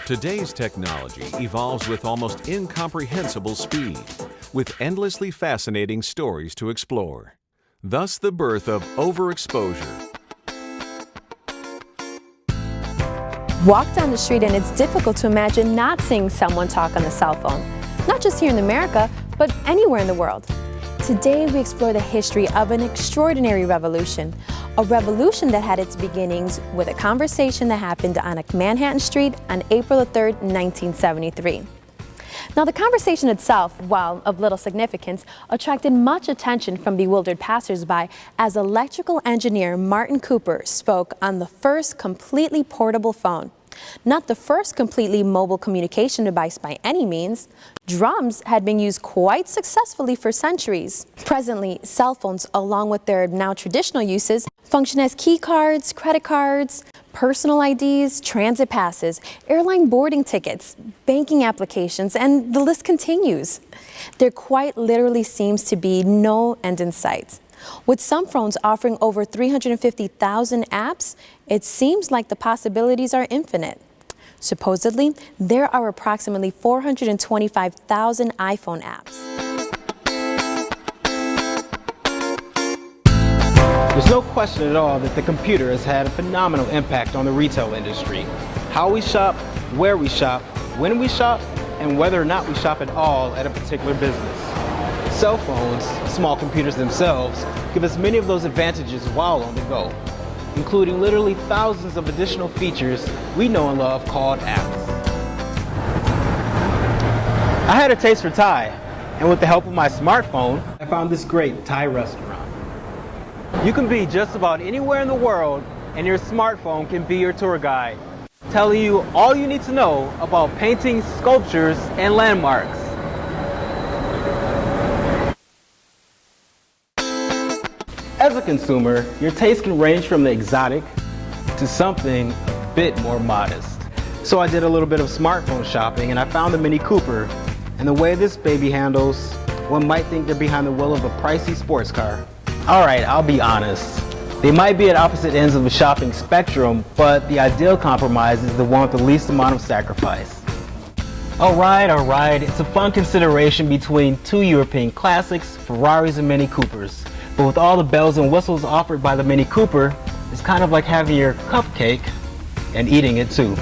Today's technology evolves with almost incomprehensible speed, with endlessly fascinating stories to explore. Thus the birth of overexposure. Walk down the street and it's difficult to imagine not seeing someone talk on the cell phone. Not just here in America, but anywhere in the world. Today we explore the history of an extraordinary revolution. A revolution that had its beginnings with a conversation that happened on a Manhattan street on April 3rd, 1973. Now the conversation itself, while of little significance, attracted much attention from bewildered passersby as electrical engineer Martin Cooper spoke on the first completely portable phone. Not the first completely mobile communication device by any means. Drums had been used quite successfully for centuries. Presently, cell phones, along with their now traditional uses, function as key cards, credit cards, personal IDs, transit passes, airline boarding tickets, banking applications, and the list continues. There quite literally seems to be no end in sight. With some phones offering over 350,000 apps, it seems like the possibilities are infinite. Supposedly, there are approximately 425,000 iPhone apps. There's no question at all that the computer has had a phenomenal impact on the retail industry. How we shop, where we shop, when we shop, and whether or not we shop at all at a particular business. Cell phones, small computers themselves, give us many of those advantages while on the go, including literally thousands of additional features we know and love called apps. I had a taste for Thai, and with the help of my smartphone, I found this great Thai restaurant. You can be just about anywhere in the world, and your smartphone can be your tour guide, telling you all you need to know about paintings, sculptures, and landmarks. As a consumer, your taste can range from the exotic to something a bit more modest. So I did a little bit of smartphone shopping and I found the Mini Cooper. And the way this baby handles, one might think they're behind the wheel of a pricey sports car. Alright, I'll be honest. They might be at opposite ends of the shopping spectrum, but the ideal compromise is the one with the least amount of sacrifice. Alright, it's a fun consideration between two European classics, Ferraris and Mini Coopers. But with all the bells and whistles offered by the Mini Cooper, it's kind of like having your cupcake and eating it too.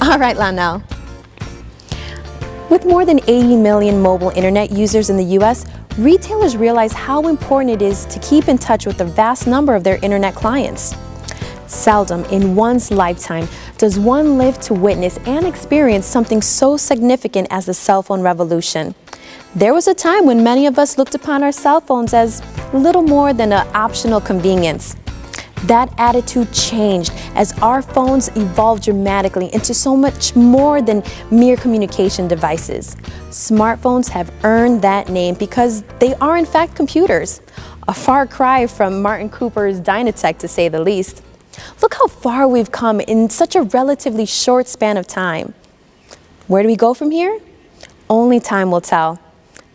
All right, Lonnell. With more than 80 million mobile internet users in the U.S., retailers realize how important it is to keep in touch with the vast number of their internet clients. Seldom in one's lifetime does one live to witness and experience something so significant as the cell phone revolution. There was a time when many of us looked upon our cell phones as little more than an optional convenience. That attitude changed as our phones evolved dramatically into so much more than mere communication devices. Smartphones have earned that name because they are in fact computers. A far cry from Martin Cooper's Dynatech, to say the least. Look how far we've come in such a relatively short span of time. Where do we go from here? Only time will tell.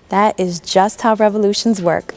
That is just how revolutions work.